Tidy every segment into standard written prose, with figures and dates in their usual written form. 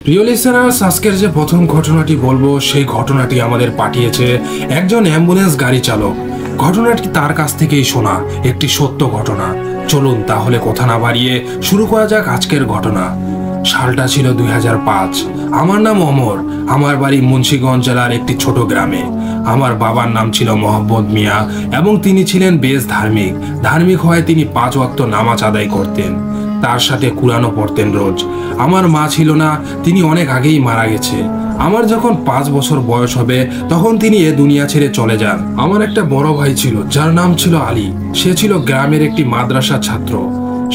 প্রিয় লিসেনার্স, আজকের যে প্রথম ঘটনাটি বলবো সেই ঘটনাটি আমাদের পাঠিয়েছে একজন অ্যাম্বুলেন্স গাড়ি চালক। ঘটনাটি তার কাছ থেকেই শোনা একটি সত্য ঘটনা। চলুন তাহলে কথা না বাড়িয়ে শুরু করা যাক আজকের ঘটনা। সালটা ছিল 2005। আমার নাম অমর। আমার বাড়ি মুন্সিগঞ্জ জেলার একটি ছোট গ্রামে। আমার বাবার নাম ছিল মোহাম্মদ মিয়া এবং তিনি ছিলেন বেশ ধার্মিক হয়ে তিনি 5 ওয়াক্ত নামাজ আদায় করতেন। তার সাথে কুরআনও পড়তেন রোজ। আমার মা ছিল না, তিনি অনেক আগেই মারা গেছে। আমার যখন 5 বছর বয়স হবে তখন তিনি এ দুনিয়া ছেড়ে চলে যান। আমার একটা বড় ভাই ছিল যার নাম ছিল আলী। সে ছিল গ্রামের একটি মাদ্রাসার ছাত্র।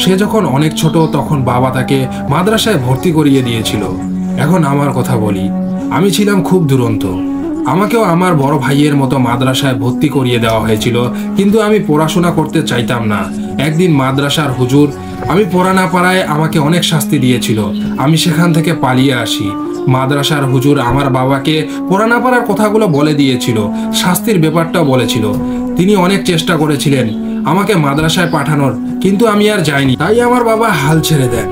সে যখন অনেক ছোট তখন বাবা তাকে মাদ্রাসায় ভর্তি করিয়ে দিয়েছিল। এখন আমার কথা বলি, আমি ছিলাম খুব দুরন্ত। আমাকেও আমার বড় ভাইয়ের মতো মাদ্রাসায় ভর্তি করিয়ে দেওয়া হয়েছিল, কিন্তু আমি পড়াশোনা করতে চাইতাম না। একদিন মাদ্রাসার হুজুর আমি পড়া না পারায় আমাকে অনেক শাস্তি দিয়েছিল। আমি সেখান থেকে পালিয়ে আসি। মাদ্রাসার হুজুর আমার বাবাকে পড়া না পারার কথাগুলো বলে দিয়েছিল, শাস্তির ব্যাপারটাও বলেছিল। তিনি অনেক চেষ্টা করেছিলেন আমাকে মাদ্রাসায় পাঠানোর, কিন্তু আমি আর যাইনি। তাই আমার বাবা হাল ছেড়ে দেন।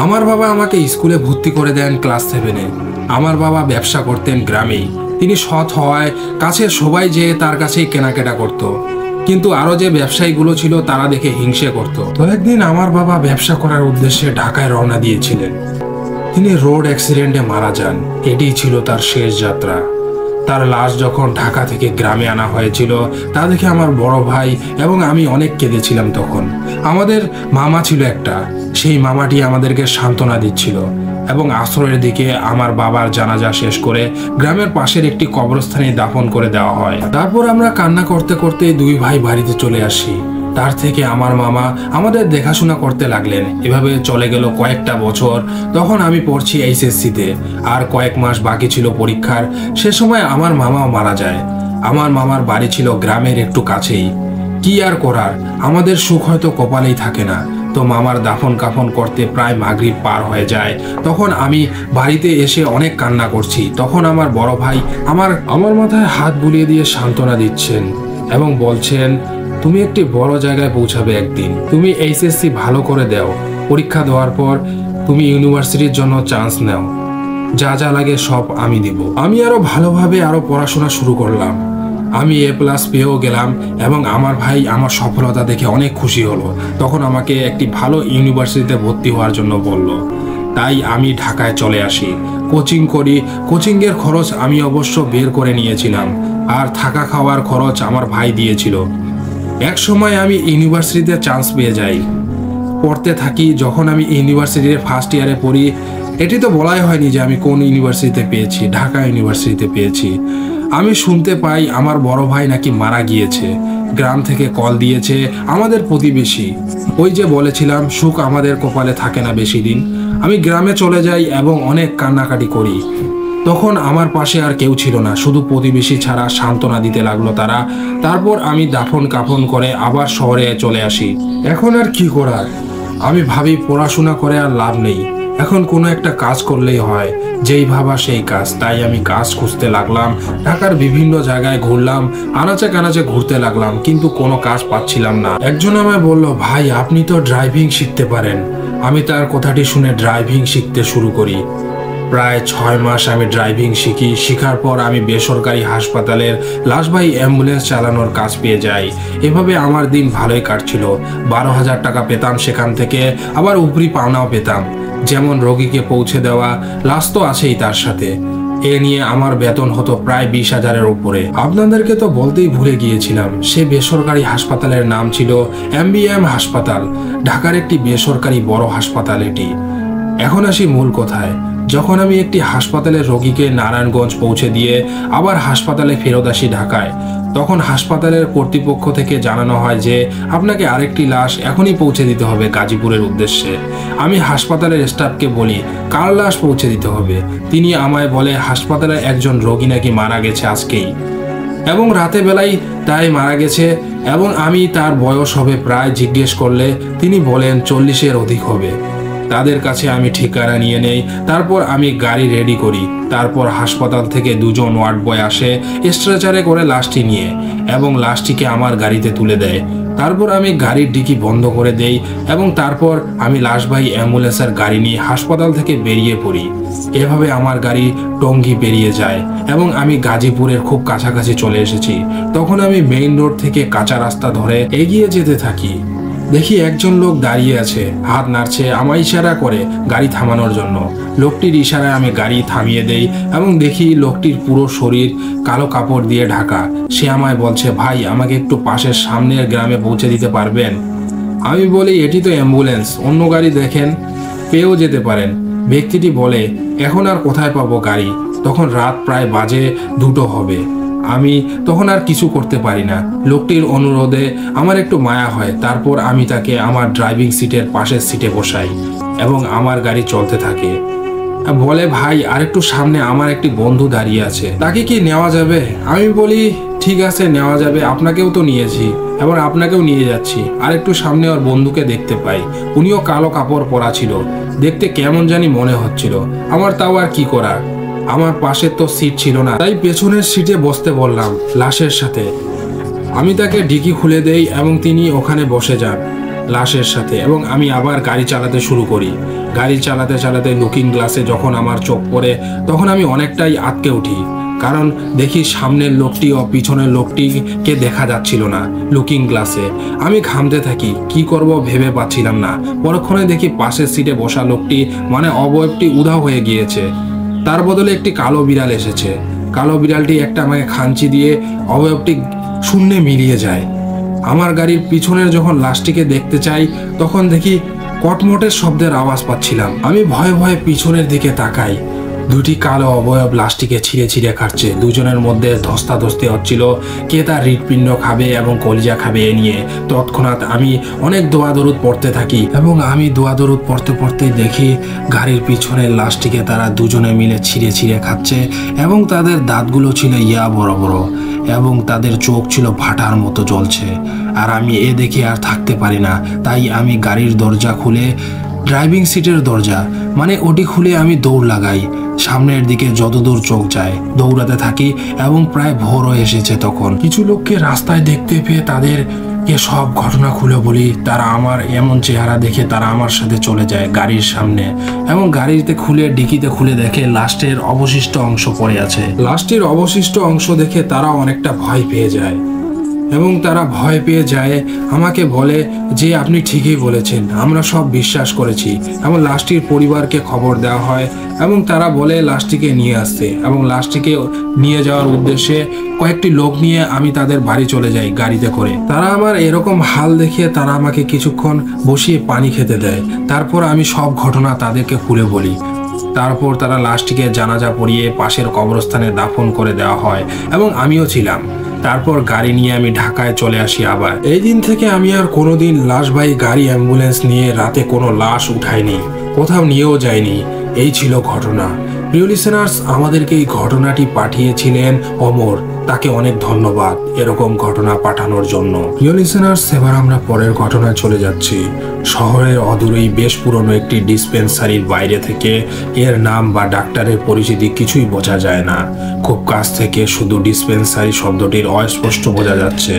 আমার বাবা আমাকে স্কুলে ভর্তি করে দেন ক্লাস 7-এ। আমার বাবা ব্যবসা করতেন গ্রামেই। তিনি সৎ হওয়ায় কাছের সবাই যেয়ে তার কাছেই কেনাকাটা করত, কিন্তু আরো যে ব্যবসায়ীগুলো ছিল তারা দেখে হিংসে করত। তো একদিন আমার বাবা ব্যবসা করার উদ্দেশ্যে ঢাকায় রওনা দিয়েছিলেন। তিনি রোড অ্যাক্সিডেন্টে মারা যান। এটিই ছিল তার শেষ যাত্রা। তার লাশ যখন ঢাকা থেকে গ্রামে আনা হয়েছিল তা দেখে আমার বড় ভাই এবং আমি অনেক কেঁদেছিলাম। তখন আমাদের মামা ছিল একটা, সেই মামাটি আমাদেরকে সান্ত্বনা দিচ্ছিল এবং আসরের দিকে আমার বাবার জানাজা শেষ করে গ্রামের পাশের একটি কবরস্থানে দাফন করে দেওয়া হয়। তারপর আমরা কান্না করতে করতে 2 ভাই বাড়িতে চলে আসি। তার থেকে আমার মামা আমাদের দেখাশোনা করতে লাগলেন। এভাবে চলে গেল কয়েকটা বছর। তখন আমি পড়ছি HSC-তে, আর কয়েক মাস বাকি ছিল পরীক্ষার। সে সময় আমার মামাও মারা যায়। আমার মামার বাড়ি ছিল গ্রামের একটু কাছেই। কি আর করার, আমাদের সুখ হয়তো কপালেই থাকে না। তো মামার দাফন কাফন করতে প্রায় মাগরিব পার হয়ে যায়। তখন আমি বাড়িতে এসে অনেক কান্না করছি। তখন আমার বড় ভাই আমার মাথায় হাত বুলিয়ে দিয়ে সান্ত্বনা দিচ্ছেন এবং বলছেন, তুমি একটি বড় জায়গায় পৌঁছাবে একদিন। তুমি HSC ভালো করে দাও। পরীক্ষা দেওয়ার পর তুমি ইউনিভার্সিটির জন্য চান্স নাও। যা যা লাগে সব আমি দিব। আমি আরো ভালোভাবে পড়াশোনা শুরু করলাম। আমি A+ পেয়েও গেলাম এবং আমার ভাই আমার সফলতা দেখে অনেক খুশি হলো। তখন আমাকে একটি ভালো ইউনিভার্সিটিতে ভর্তি হওয়ার জন্য বলল। তাই আমি ঢাকায় চলে আসি, কোচিং করি। কোচিংয়ের খরচ আমি অবশ্য বের করে নিয়েছিলাম, আর থাকা খাওয়ার খরচ আমার ভাই দিয়েছিল। এক সময় আমি ইউনিভার্সিটিতে চান্স পেয়ে যাই, পড়তে থাকি। যখন আমি ইউনিভার্সিটির ফার্স্ট ইয়ারে পড়ি, এটি তো বলাই হয়নি যে আমি কোন ইউনিভার্সিটিতে পেয়েছি। ঢাকা ইউনিভার্সিটিতে পেয়েছি। আমি শুনতে পাই আমার বড় ভাই নাকি মারা গিয়েছে। গ্রাম থেকে কল দিয়েছে আমাদের প্রতিবেশী। ওই যে বলেছিলাম সুখ আমাদের কপালে থাকে না বেশি দিন। আমি গ্রামে চলে যাই এবং অনেক কান্নাকাটি করি। তখন আমার পাশে আর কেউ ছিল না, শুধু প্রতিবেশী ছাড়া। সান্ত্বনা দিতে লাগলো তারা। তারপর আমি দাফন কাফন করে আবার শহরে চলে আসি। এখন আর কি করার, আমি ভাবি পড়াশোনা করে আর লাভ নেই। এখন কোনো একটা কাজ করলেই হয়, যেই ভাবা সেই কাজ। তাই আমি কাজ খুঁজতে লাগলাম। ঢাকার বিভিন্ন জায়গায় ঘুরলাম, আনাচে কানাচে ঘুরতে লাগলাম, কিন্তু কোনো কাজ পাচ্ছিলাম না। একজন আমায় বলল, ভাই আপনি তো ড্রাইভিং শিখতে পারেন। আমি তার কথাটি শুনে ড্রাইভিং শিখতে শুরু করি। প্রায় 6 মাস আমি ড্রাইভিং শিখি। শেখার পর আমি বেসরকারি হাসপাতালের লাশবাহী অ্যাম্বুলেন্স চালানোর কাজ পেয়ে যাই। এভাবে আমার দিন ভালোই কাটছিল। 12,000 টাকা পেতাম সেখান থেকে, আবার উপরি পাওনাও পেতাম, যেমন রোগীকে পৌঁছে দেওয়া, লাশ তো আছেই তার সাথে। এ নিয়ে আমার বেতন হতো প্রায় 20,000-এর উপরে। আপনাদেরকে তো বলতেই ভুলে গিয়েছিলাম, সে বেসরকারি হাসপাতালের নাম ছিল MBM হাসপাতাল। ঢাকার একটি বেসরকারি বড় হাসপাতাল এটি। এখন আসি মূল কথায়। যখন আমি একটি হাসপাতালের রোগীকে নারায়ণগঞ্জ পৌঁছে দিয়ে আবার হাসপাতালে ফেরত আসি ঢাকায়, তখন হাসপাতালের কর্তৃপক্ষ থেকে জানানো হয় যে আপনাকে আরেকটি লাশ এখনই পৌঁছে দিতে হবে গাজীপুরের উদ্দেশ্যে। আমি হাসপাতালের স্টাফকে বলি কার লাশ পৌঁছে দিতে হবে। তিনি আমায় বলে হাসপাতালের একজন রোগী নাকি মারা গেছে আজকেই, এবং রাতে বেলায় তাই মারা গেছে, এবং আমি তার বয়স হবে প্রায় জিজ্ঞেস করলে তিনি বলেন 40-এর অধিক হবে। তাদের কাছে আমি ঠিকানা নিয়ে নেই। তারপর আমি গাড়ি রেডি করি। তারপর হাসপাতাল থেকে 2 জন ওয়ার্ড বয় আসে স্ট্রেচারে করে লাশটি নিয়ে, এবং লাশটিকে আমার গাড়িতে তুলে দেয়। তারপর আমি গাড়ির ডিকি বন্ধ করে দেই এবং তারপর আমি লাশবাহী অ্যাম্বুলেন্সের গাড়ি নিয়ে হাসপাতাল থেকে বেরিয়ে পড়ি। এভাবে আমার গাড়ি টঙ্গী পেরিয়ে যায় এবং আমি গাজীপুরের খুব কাছাকাছি চলে এসেছি। তখন আমি মেইন রোড থেকে কাঁচা রাস্তা ধরে এগিয়ে যেতে থাকি। দেখি একজন লোক দাঁড়িয়ে আছে, হাত নাড়ছে, আমায় ইশারা করে গাড়ি থামানোর জন্য। লোকটির ইশারায় আমি গাড়ি থামিয়ে দেই এবং দেখি লোকটির পুরো শরীর কালো কাপড় দিয়ে ঢাকা। সে আমায় বলছে, ভাই আমাকে একটু পাশের সামনের গ্রামে পৌঁছে দিতে পারবেন? আমি বলি, এটি তো অ্যাম্বুলেন্স, অন্য গাড়ি দেখেন, পেয়েও যেতে পারেন। ব্যক্তিটি বলে, এখন আর কোথায় পাবো গাড়ি? তখন রাত প্রায় বাজে 2টো হবে। আমি তখন আর কিছু করতে পারি না। লোকটির অনুরোধে আমার একটু মায়া হয়। তারপর আমি তাকে আমার ড্রাইভিং সিটের পাশের সিটে বসাই এবং আমার গাড়ি চলতে থাকে। বলে, ভাই আরেকটু সামনে আমার একটি বন্ধু দাঁড়িয়ে আছে, তাকে কি নেওয়া যাবে? আমি বলি, ঠিক আছে নেওয়া যাবে, আপনাকেও তো নিয়েছি, এবার আপনাকেও নিয়ে যাচ্ছি। আরেকটু সামনে ওর বন্ধুকে দেখতে পাই, উনিও কালো কাপড় পরা ছিল, দেখতে কেমন জানি মনে হচ্ছিল। আমার তাও আর কি করার, আমার পাশের তো সিট ছিল না, তাই পেছনের সিটে বসতে বললাম লাশের সাথে। আমি তাকে ডিকি খুলে দেই এবং তিনি ওখানে বসে যান লাশের সাথে এবং আমি আবার গাড়ি চালাতে শুরু করি। গাড়ি চালাতে চালাতে লুকিং গ্লাসে যখন আমার চোখ পড়ে তখন আমি অনেকটাই আটকে উঠি, কারণ দেখি সামনের লোকটি ও পিছনের লোকটিকে দেখা যাচ্ছিল না লুকিং গ্লাসে। আমি ঘামতে থাকি, কি করব ভেবে পাচ্ছিলাম না। পরক্ষণে দেখি পাশের সিটে বসা লোকটি মানে অবয়বটি উধাও হয়ে গিয়েছে, তার বদলে একটি কালো বিড়াল এসেছে। কালো বিড়ালটি একটা আমাকে খাঞ্চি দিয়ে অবয়বটি শূন্যে মিলিয়ে যায়। আমার গাড়ির পিছনের যখন লাশটিকে দেখতে চাই তখন দেখি কটমটের শব্দের আওয়াজ পাচ্ছিলাম। আমি ভয়ে ভয়ে পিছনের দিকে তাকাই, দুটি কালো অবয়ব লাশটিকে ছিঁড়ে ছিঁড়ে খাচ্ছে। দুজনের মধ্যে ধস্তাধস্তি হচ্ছিল, কে তার হৃৎপিণ্ড খাবে এবং কলিজা খাবে এ নিয়ে। তৎক্ষণাৎ আমি অনেক দোয়া দরুদ পড়তে থাকি এবং আমি দোয়া দরুদ পড়তে পড়তে দেখি গাড়ির পিছনের লাশটিকে তারা দুজনে মিলে ছিঁড়ে ছিঁড়ে খাচ্ছে এবং তাদের দাঁতগুলো ছিল ইয়া বড় বড় এবং তাদের চোখ ছিল ভাটার মতো জ্বলছে। আর আমি এ দেখে আর থাকতে পারি না, তাই আমি গাড়ির দরজা খুলে, ড্রাইভিং সিটের দরজা মানে ওটি খুলে আমি দৌড় লাগাই। সামনের দিকে যতদূর চোখ যায় দৌড়াতে থাকি এবং প্রায় ভোরও এসেছে। তখন কিছু লোককে রাস্তায় দেখতে পেয়ে তাদের সব ঘটনা খুলে বলি। তারা আমার এমন চেহারা দেখে তারা আমার সাথে চলে যায় গাড়ির সামনে এবং গাড়িতে খুলে ডিকিতে খুলে দেখে লাস্টের অবশিষ্ট অংশ পড়ে আছে। লাস্টের অবশিষ্ট অংশ দেখে তারা অনেকটা ভয় পেয়ে যায় এবং তারা ভয় পেয়ে যায় আমাকে বলে যে আপনি ঠিকই বলেছেন, আমরা সব বিশ্বাস করেছি। এবং লাশটির পরিবারকে খবর দেওয়া হয় এবং তারা বলে লাশটিকে নিয়ে আসতে এবং লাশটিকে নিয়ে যাওয়ার উদ্দেশ্যে কয়েকটি লোক নিয়ে আমি তাদের বাড়ি চলে যাই গাড়িতে করে। তারা আমার এরকম হাল দেখে তারা আমাকে কিছুক্ষণ বসিয়ে পানি খেতে দেয়। তারপর আমি সব ঘটনা তাদেরকে খুলে বলি। তারপর তারা লাশটিকে জানাজা পড়িয়ে পাশের কবরস্থানে দাফন করে দেওয়া হয় এবং আমিও ছিলাম। তারপর গাড়ি নিয়ে আমি ঢাকায় চলে আসি আবার। এই দিন থেকে আমি আর কোনোদিন লাশবাহী গাড়ি অ্যাম্বুলেন্স নিয়ে রাতে কোনো লাশ উঠাইনি, কোথাও নিয়েও যাইনি। এই ছিল ঘটনা। প্রিয় লিসেনার্স, আমাদেরকে এই ঘটনাটি পাঠিয়েছিলেন অমর, তাকে অনেক ধন্যবাদ এরকম ঘটনা পাঠানোর জন্য। প্রিয় লিসেনার্স, এবার আমরা পরের ঘটনায় চলে যাচ্ছি। শহরের অদূরেই বেশ পুরনো একটি ডিসপেন্সারির বাইরে থেকে এর নাম বা ডাক্তারের পরিচিতি কিছুই বোঝা যায় না। খুব কাছ থেকে শুধু ডিসপেন্সারি শব্দটির অস্পষ্ট বোঝা যাচ্ছে।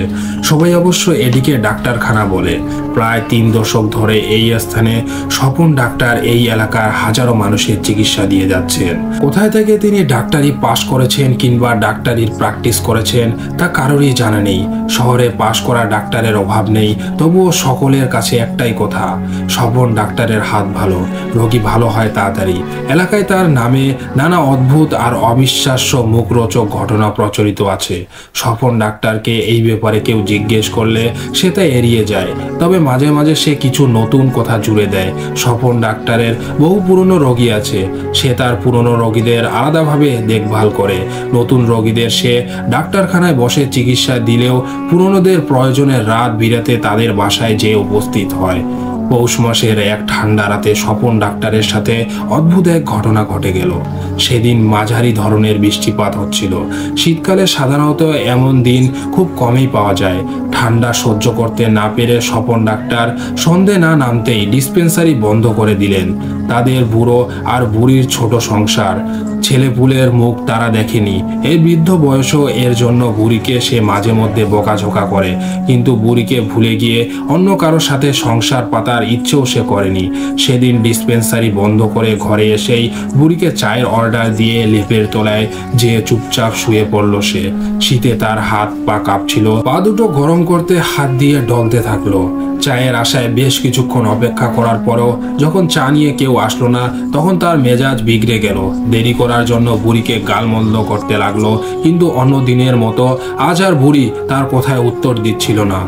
সবাই অবশ্য এটিকে ডাক্তারখানা বলে। প্রায় 3 দশক ধরে এই স্থানে স্বপন ডাক্তার এই এলাকার হাজারো মানুষের চিকিৎসা দিয়ে যাচ্ছেন। কোথায় থেকে তিনি ডাক্তারি পাশ করেছেন কিংবা ডাক্তারির প্র্যাকটিস করেছেন তা কারোরই জানা নেই। শহরে পাশ করা ডাক্তারের অভাব নেই, তবুও সকলের কাছে একটাই কথা, স্বপন ডাক্তারের হাত ভালো, রোগী ভালো হয় তাড়াতাড়ি। এলাকায় তার নামে নানা অদ্ভুত আর অবিশ্বাস্য মুখরোচক ঘটনা প্রচলিত আছে। স্বপন ডাক্তারকে এই ব্যাপারে কেউ জিজ্ঞেস করলে সে তা এড়িয়ে যায়, তবে মাঝে মাঝে সে কিছু নতুন কথা জুড়ে দেয়। স্বপন ডাক্তারের বহু পুরনো রোগী আছে, সে তার পুরনো রোগীদের আলাদাভাবে দেখভাল করে। নতুন রোগীদের সে ডাক্তারখানায় বসে চিকিৎসা দিলেও পুরনোদের প্রয়োজনে রাত বিরাতে তাদের বাসায় যেয়ে উপস্থিত হয়। পৌষ মাসের এক ঠান্ডা রাতে স্বপন ডাক্তারের সাথে অদ্ভুত এক ঘটনা ঘটে গেল। সেদিন মাঝারি ধরনের বৃষ্টিপাত হচ্ছিল। শীতকালে সাধারণত এমন দিন খুব কমই পাওয়া যায়। ঠান্ডা সহ্য করতে না পেরে স্বপন ডাক্তার সন্ধে না নামতেই ডিসপেন্সারি বন্ধ করে দিলেন। তাদের বুড়ো আর বুড়ির ছোট সংসার, ছেলেপুলের মুখ তারা দেখেনি। এই বৃদ্ধ বয়সও এর জন্য বুড়িকে সে মাঝে মধ্যে বকাঝোকা করে, কিন্তু বুড়িকে ভুলে গিয়ে অন্য কারোর সাথে সংসার পাতার ইচ্ছেও সে করেনি। সেদিন ডিসপেন্সারি বন্ধ করে ঘরে এসেই বুড়িকে চায়ের অর্ডার দিয়ে লেপের তলায় যে চুপচাপ শুয়ে পড়ল সে। শীতে তার হাত পা কাঁপছিল, পা দুটো গরম করতে হাত দিয়ে ডলতে থাকলো। চায়ের আশায় বেশ কিছুক্ষণ অপেক্ষা করার পরও যখন চা নিয়ে কেউ আসলো না, তখন তার মেজাজ বিগড়ে গেল। দেরি করার জন্য বুড়িকে গালমন্দ করতে লাগলো, কিন্তু অন্য দিনের মতো আজ আর বুড়ি তার কথায় উত্তর দিচ্ছিল না।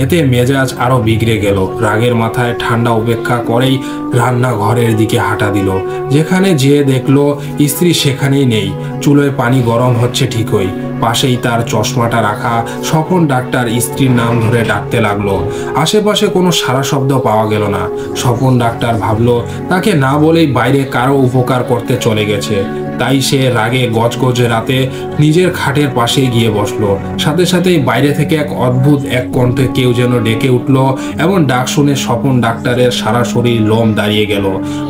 এতে মেজাজ আরো বিগড়ে গেল। রাগের মাথায় ঠান্ডা উপেক্ষা করেই রান্নাঘরের দিকে হাঁটা দিল। যেখানে যেয়ে দেখলো স্ত্রী সেখানেই নেই। চুলোয় পানি গরম হচ্ছে ঠিকই, পাশেই তার চশমাটা রাখা। স্বপন ডাক্তার স্ত্রীর নাম ধরে ডাকতে লাগলো। আশেপাশে কোনো সারা শব্দ পাওয়া গেল না। স্বপন ডাক্তার ভাবলো তাকে না বলেই বাইরে কারো উপকার করতে চলে গেছে। তাই সে রাগে গজগজে রাতে নিজের খাটের পাশে গিয়ে বসলো। সাথে সাথেই বাইরে থেকে এক অদ্ভুত এক কণ্ঠে কেউ যেন ডেকে উঠলো, এবং ডাক শুনে স্বপন ডাক্তারের সারা শরীর লোম দাঁড়িয়ে গেল।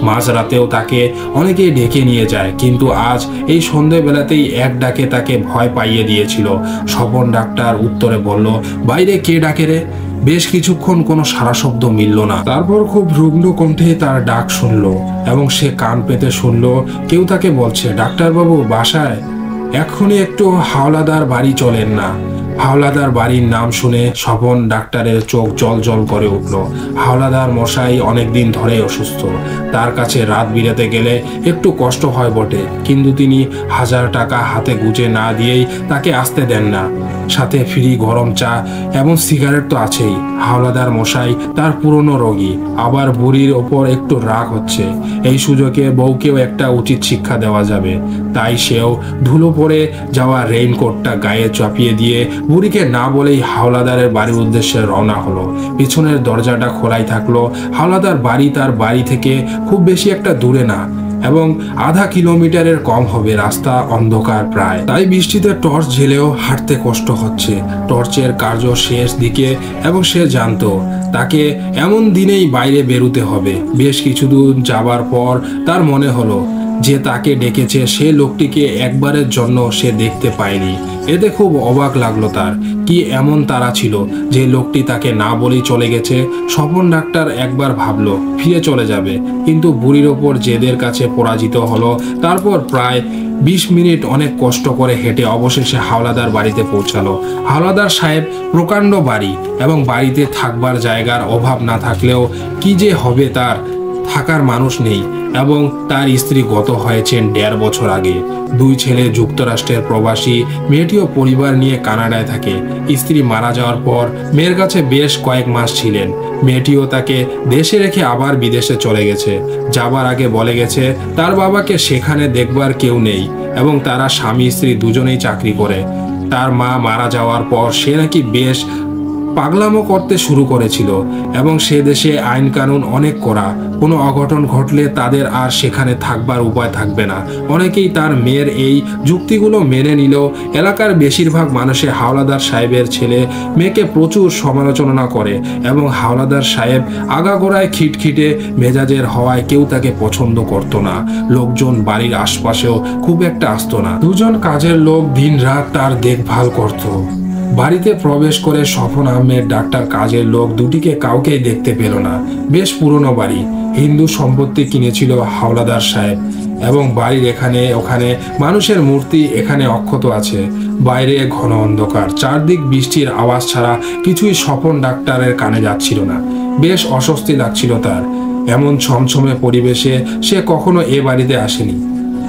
মাঝরাতেও তাকে অনেকেই ডেকে নিয়ে যায়, কিন্তু আজ এই সন্ধেবেলাতেই এক ডাকে তাকে ভয় পাইয়ে দিয়েছিল। স্বপন ডাক্তার উত্তরে বলল, বাইরে কে ডাকে রে? বেশ কিছুক্ষণ কোনো সারা শব্দ মিলল না। তারপর খুব রুগ্ন কণ্ঠে তার ডাক শুনলো, এবং সে কান পেতে শুনলো কেউ তাকে বলছে, ডাক্তারবাবু বাসায়? এক্ষুনি একটু হাওলাদার বাড়ি চলেন না। হাওলাদার বাড়ির নাম শুনে স্বপন ডাক্তারের চোখ জল জল করে উঠল। হাওলাদার মশাই অনেকদিন ধরে অসুস্থ। তার কাছে রাত বিরাতে গেলে একটু কষ্ট হয় বটে, কিন্তু তিনি 1000 টাকা হাতে গুজে না দিয়েই তাকে আসতে দেন না। সাথে ফ্রি গরম চা এবং সিগারেট তো আছেই। হাওলাদার মশাই তার পুরনো রোগী, আবার বুড়ির ওপর একটু রাগ হচ্ছে। এই সুযোগে বউকেও একটা উচিত শিক্ষা দেওয়া যাবে। তাই সেও ধুলো পড়ে যাওয়া রেইনকোটটা গায়ে চাপিয়ে দিয়ে বুড়িকে না বলেই হাওলাদারের বাড়ির উদ্দেশ্যে রওনা হলো। পিছনের দরজাটা খোলাই থাকলো। হাওলাদার বাড়ি তার বাড়ি থেকে খুব বেশি একটা দূরে না, এবং আধা কিলোমিটারের কম হবে। রাস্তা অন্ধকার প্রায়, তাই বৃষ্টিতে টর্চ জ্বেলেও হাঁটতে কষ্ট হচ্ছে। টর্চের কার্য শেষ দিকে, এবং সে জানতো তাকে এমন দিনেই বাইরে বেরোতে হবে। বেশ কিছু দূর যাবার পর তার মনে হলো যে তাকে ডেকেছে সে লোকটিকে একবারের জন্য সে দেখতে পায়নি। এতে খুব অবাক লাগলো তার। কি এমন তারা ছিল যে লোকটি তাকে না বলেই চলে গেছে? স্বপন ডাক্তার একবার ভাবলো ফিরে চলে যাবে, কিন্তু বুড়ির ওপর জেদের কাছে পরাজিত হলো। তারপর প্রায় 20 মিনিট অনেক কষ্ট করে হেঁটে অবশেষে হাওলাদার বাড়িতে পৌঁছালো। হাওলাদার সাহেব প্রকাণ্ড বাড়ি, এবং বাড়িতে থাকবার জায়গার অভাব না থাকলেও কি যে হবে, তার থাকার মানুষ নেই, এবং তার স্ত্রী গত হয়েছেন 1.5 বছর আগে। 2 ছেলে যুক্তরাষ্ট্রের প্রবাসী, মেয়েটিও পরিবার নিয়ে কানাডায় থাকে। স্ত্রী মারা যাওয়ার পর মেয়ের কাছে বেশ কয়েক মাস ছিলেন। মেয়েটিও তাকে দেশে রেখে আবার বিদেশে চলে গেছে। যাবার আগে বলে গেছে তার বাবাকে সেখানে দেখবার কেউ নেই, এবং তারা স্বামী স্ত্রী দুজনেই চাকরি করে। তার মা মারা যাওয়ার পর সে নাকি বেশ পাগলামো করতে শুরু করেছিল, এবং সে দেশে আইন কানুন অনেক কড়া। কোনো অঘটন ঘটলে তাদের আর সেখানে থাকবার উপায় থাকবে না। অনেকেই তার মেয়ের এই যুক্তিগুলো মেনে নিলেও এলাকার বেশিরভাগ মানুষে হাওলাদার সাহেবের ছেলে মেয়েকে প্রচুর সমালোচনা করে, এবং হাওলাদার সাহেব আগাগোড়ায় খিটখিটে মেজাজের হওয়ায় কেউ তাকে পছন্দ করত না। লোকজন বাড়ির আশপাশেও খুব একটা আসতো না। 2 জন কাজের লোক দিন রাত তার দেখভাল করত। বাড়িতে প্রবেশ করে স্বপন আহমেদ ডাক্তার কাজের লোক দুটিকে কাউকেই দেখতে পেল না। বেশ পুরনো বাড়ি, হিন্দু সম্পত্তি কিনেছিল হাওলাদার সাহেব, এবং বাড়ির এখানে ওখানে মানুষের মূর্তি এখানে অক্ষত আছে। বাইরে ঘন অন্ধকার, চারদিক বৃষ্টির আওয়াজ ছাড়া কিছুই স্বপন ডাক্তারের কানে যাচ্ছিল না। বেশ অস্বস্তি লাগছিল তার। এমন ছমছমে পরিবেশে সে কখনো এ বাড়িতে আসেনি।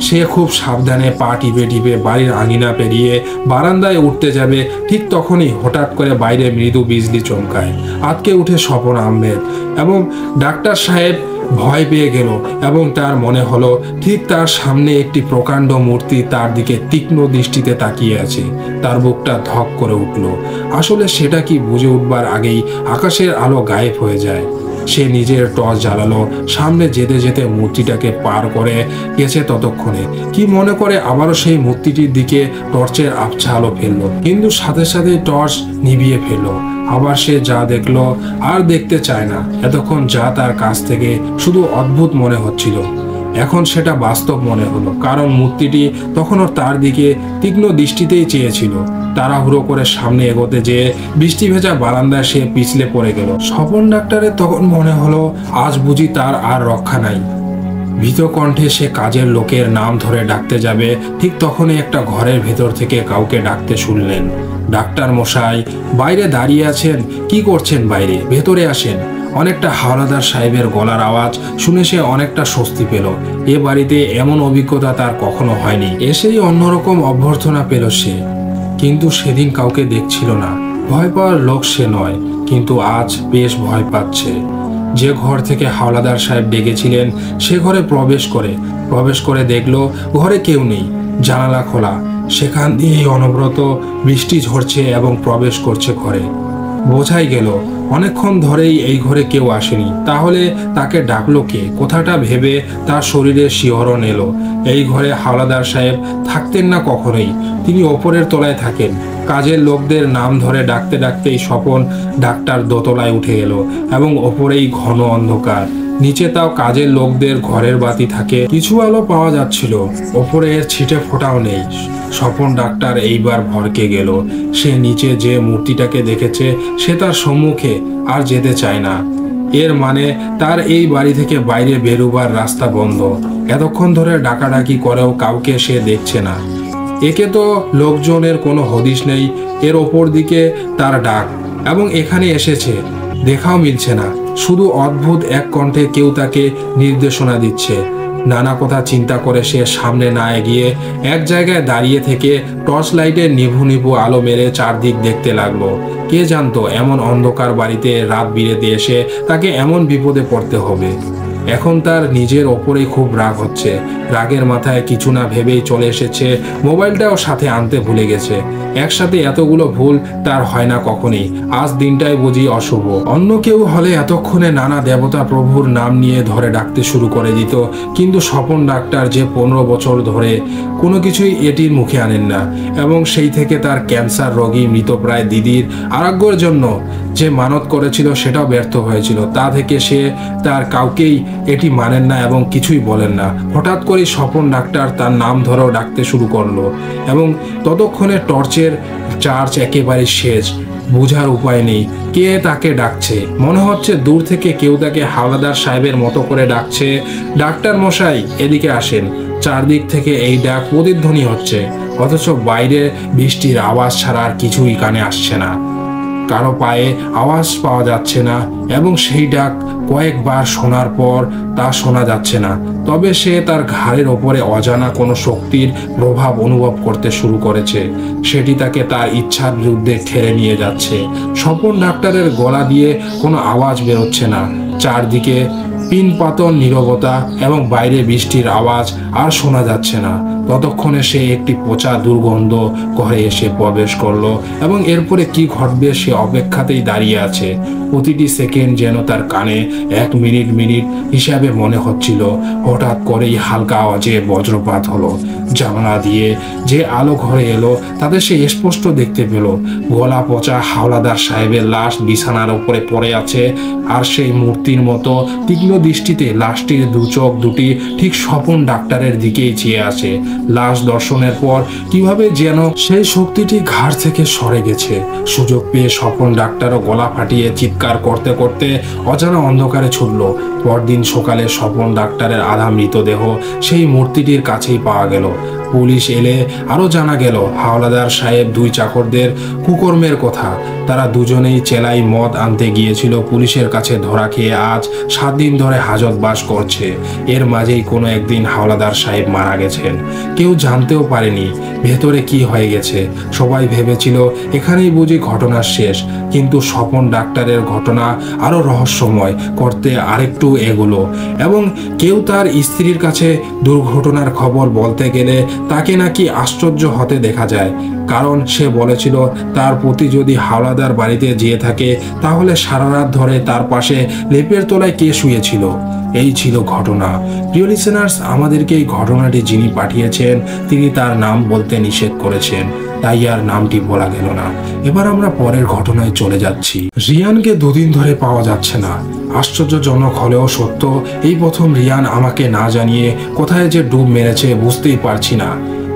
সে খুব সাবধানে পা টিপে টিপে বাড়ির আঙিনা পেরিয়ে বারান্দায় উঠতে যাবে, ঠিক তখনই হঠাৎ করে বাইরে মৃদু বিজলি চমকায়। আটকে উঠে স্বপন আহমেদ, এবং ডাক্তার সাহেব ভয় পেয়ে গেল, এবং তার মনে হলো ঠিক তার সামনে একটি প্রকাণ্ড মূর্তি তার দিকে তীক্ষ্ণ দৃষ্টিতে তাকিয়ে আছে। তার বুকটা ধক করে উঠল। আসলে সেটা কি বুঝে উঠবার আগেই আকাশের আলো গায়েব হয়ে যায়। সে নিজের টর্চ জ্বালালো। সামনে যেতে যেতে মূর্তিটাকে পার করে গেছে ততক্ষণে কি মনে করে আবারও সেই মূর্তিটির দিকে টর্চের আবছা আলো ফেললো, কিন্তু সাথে সাথে টর্চ নিভিয়ে ফেললো। আবার সে যা দেখলো আর দেখতে চায় না। এতক্ষণ যা তার কাছ থেকে শুধু অদ্ভুত মনে হচ্ছিল, এখন সেটা বাস্তব মনে হলো, কারণ মূর্তিটি তখনও তার দিকে তীক্ষ্ণ দৃষ্টিতেই চেয়েছিল। তাড়াহুড়ো করে সামনে এগোতে যেয়ে বৃষ্টি ভেজা বারান্দায় সে পিছলে পড়ে গেল। স্বপন ডাক্তারের তখন মনে হলো আজ বুঝি তার আর রক্ষা নাই। ভীত কণ্ঠে সে কাজের লোকের নাম ধরে ডাকতে যাবে, ঠিক তখনই একটা ঘরের ভেতর থেকে কাউকে ডাকতে শুনলেন। ডাক্তার মশাই, বাইরে দাঁড়িয়ে আছেন, কি করছেন বাইরে? ভেতরে আসেন। অনেকটা হাওলাদার সাহেবের গলার আওয়াজ শুনে সে অনেকটা স্বস্তি পেল। এ বাড়িতে এমন অভিজ্ঞতা তার কখনো হয়নি। এসেই অন্যরকম অভ্যর্থনা পেল সে, কিন্তু সেদিন কাউকে দেখছিল না। ভয় পাওয়ার লোক সে নয়, কিন্তু আজ বেশ ভয় পাচ্ছে। যে ঘর থেকে হাওলাদার সাহেব ডেকেছিলেন সে ঘরে প্রবেশ করে দেখলো ঘরে কেউ নেই, জানালা খোলা। সেখান দিয়েই অনবরত বৃষ্টি ঝরছে এবং প্রবেশ করছে ঘরে। বোঝাই গেল অনেকক্ষণ ধরেই এই ঘরে কেউ আসেনি। তাহলে তাকে ডাকলো কে? কথাটা ভেবে তার শরীরে শিহরণ এলো। এই ঘরে হাওলাদার সাহেব থাকতেন না কখনোই, তিনি ওপরের তলায় থাকেন। কাজের লোকদের নাম ধরে ডাকতে ডাকতেই স্বপন ডাক্তার দোতলায় উঠে এলো এবং ওপরেই ঘন অন্ধকার। নিচে তাও কাজের লোকদের ঘরের বাতি থাকে, কিছু আলো পাওয়া যাচ্ছিল, ওপরে এর ছিটে ফোটাও নেই। স্বপন ডাক্তার এইবার ভরকে গেল। সে নিচে যে মূর্তিটাকে দেখেছে সে তার সম্মুখে আর যেতে চায় না। এর মানে তার এই বাড়ি থেকে বাইরে বেরোবার রাস্তা বন্ধ। এতক্ষণ ধরে ডাকাডাকি করেও কাউকে সে দেখছে না। একে তো লোকজনের কোনো হদিশ নেই, এর ওপর দিকে তার ডাক এবং এখানে এসেছে দেখাও মিলছে না। শুধু অদ্ভুত এক কণ্ঠে কেউ তাকে নির্দেশনা দিচ্ছে। নানা কথা চিন্তা করে সে সামনে না এগিয়ে এক জায়গায় দাঁড়িয়ে থেকে টর্চ লাইটের নিভু নিভু আলো মেরে চারদিক দেখতে লাগলো। কে জানতো এমন অন্ধকার বাড়িতে রাত বিরেতে এসে তাকে এমন বিপদে পড়তে হবে। এখন তার নিজের ওপরেই খুব রাগ হচ্ছে। রাগের মাথায় কিছু না ভেবেই চলে এসেছে, মোবাইলটাও সাথে আনতে ভুলে গেছে। একসাথে এতগুলো ভুল তার হয় না কখনই। আজ দিনটাই বুঝি অশুভ। অন্য কেউ হলে এতক্ষণে নানা দেবতা প্রভুর নাম নিয়ে ধরে ডাকতে শুরু করে দিত, কিন্তু স্বপন ডাক্তার যে 15 বছর ধরে কোনো কিছুই এটির মুখে আনেন না, এবং সেই থেকে তার ক্যান্সার রোগী মৃতপ্রায় দিদির আরোগ্যের জন্য যে মানত করেছিল সেটাও ব্যর্থ হয়েছিল। তা থেকে সে তার কাউকেই এটি মানেন না এবং কিছুই বলেন না। হঠাৎ করে স্বপন ডাক্তার তার নাম ধরেও ডাকতে শুরু করলো, এবং ততক্ষণে টর্চের চার্জ একেবারে শেষ। বোঝার উপায় নেই কে তাকে ডাকছে। মনে হচ্ছে দূর থেকে কেউ তাকে হাওলাদার সাহেবের মতো করে ডাকছে, ডাক্তার মশাই এদিকে আসেন। চারদিক থেকে এই ডাক প্রতিধ্বনি হচ্ছে, অথচ বাইরে বৃষ্টির আওয়াজ ছাড়া আর কিছুই কানে আসছে না। কারো পায়ে আওয়াজ পাওয়া যাচ্ছে না, এবং সেই ডাক কয়েকবার শোনার পর তা শোনা যাচ্ছে না। তবে সে তার ঘাড়ের ওপরে অজানা কোনো শক্তির প্রভাব অনুভব করতে শুরু করেছে। সেটি তাকে তার ইচ্ছার বিরুদ্ধে ঠেলে নিয়ে যাচ্ছে। স্বপন ডাক্তারের গলা দিয়ে কোনো আওয়াজ বেরোচ্ছে না। চারদিকে পিনপাতন নীরবতা এবং বাইরে বৃষ্টির আওয়াজ আর শোনা যাচ্ছে না। ততক্ষণে সে একটি পচা দুর্গন্ধ ঘরে এসে প্রবেশ করলো, এবং এরপরে কি ঘটবে সে অপেক্ষাতেই দাঁড়িয়ে আছে। প্রতিটি সেকেন্ড যেন তার কানে 1 মিনিট হিসাবে মনে হচ্ছিল। হঠাৎ করেই হালকা আওয়াজে বজ্রপাত হলো। জানালা দিয়ে যে আলো ঘরে এলো তাতে সে স্পষ্ট দেখতে পেল গলা পচা হাওলাদার সাহেবের লাশ বিছানার উপরে পড়ে আছে, আর সেই মূর্তির মতো তীক্ষ্ণ দৃষ্টিতে লাশটির চোখ দুটি ঠিক স্বপন ডাক্তারের দিকেই চেয়ে আছে। লাশ দর্শনের পর কিভাবে যেন সেই শক্তিটি ঘাড় থেকে সরে গেছে। সুযোগ পেয়ে স্বপন ডাক্তারও গলা ফাটিয়ে চিৎকার করতে করতে অজানা অন্ধকারে ছুটল। পরদিন সকালে স্বপন ডাক্তারের আধা মৃতদেহ সেই মূর্তিটির কাছেই পাওয়া গেল। পুলিশ এলে আরো জানা গেল হাওলাদার সাহেব 2 চাকরদের কুকর্মের কথা। তারা দুজনেই চেলাই মদ আনতে গিয়েছিল, পুলিশের কাছে ধরা খেয়ে আজ 7 দিন ধরে হাজতবাস করছে। এর মাঝেই কোনো একদিন হাওলাদার সাহেব মারা গেছেন। কেউ জানতেও পারেনি ভেতরে কি হয়ে গেছে। সবাই ভেবেছিল এখানেই বুঝি ঘটনার শেষ, কিন্তু স্বপন ডাক্তারের ঘটনা আরো রহস্যময় করতে আরেকটু এগোলো, এবং কেউ তার স্ত্রীর কাছে দুর্ঘটনার খবর বলতে গেলে তাকে নাকি আশ্চর্য হতে দেখা যায়। কারণ সে বলেছিল তার প্রতি যদি হাওলাদার বাড়িতে যেয়ে থাকে তাহলে সারা রাত ধরে তার পাশে লেপের তলায় কে শুয়েছিল। এই ছিল ঘটনা। প্রিয় লিসেনার্স, আমাদেরকে এই ঘটনাটি যিনি পাঠিয়েছেন তিনি তার নাম বলতে নিষেধ করেছেন, তাই আর নামটি বলা গেল না। এবার আমরা পরের ঘটনায় চলে যাচ্ছি। রিয়ানকে দুদিন ধরে পাওয়া যাচ্ছে না। আশ্চর্যজনক হলেও সত্য, এই প্রথম রিয়ান আমাকে না জানিয়ে কোথায় যে ডুব মেরেছে বুঝতেই পারছি না।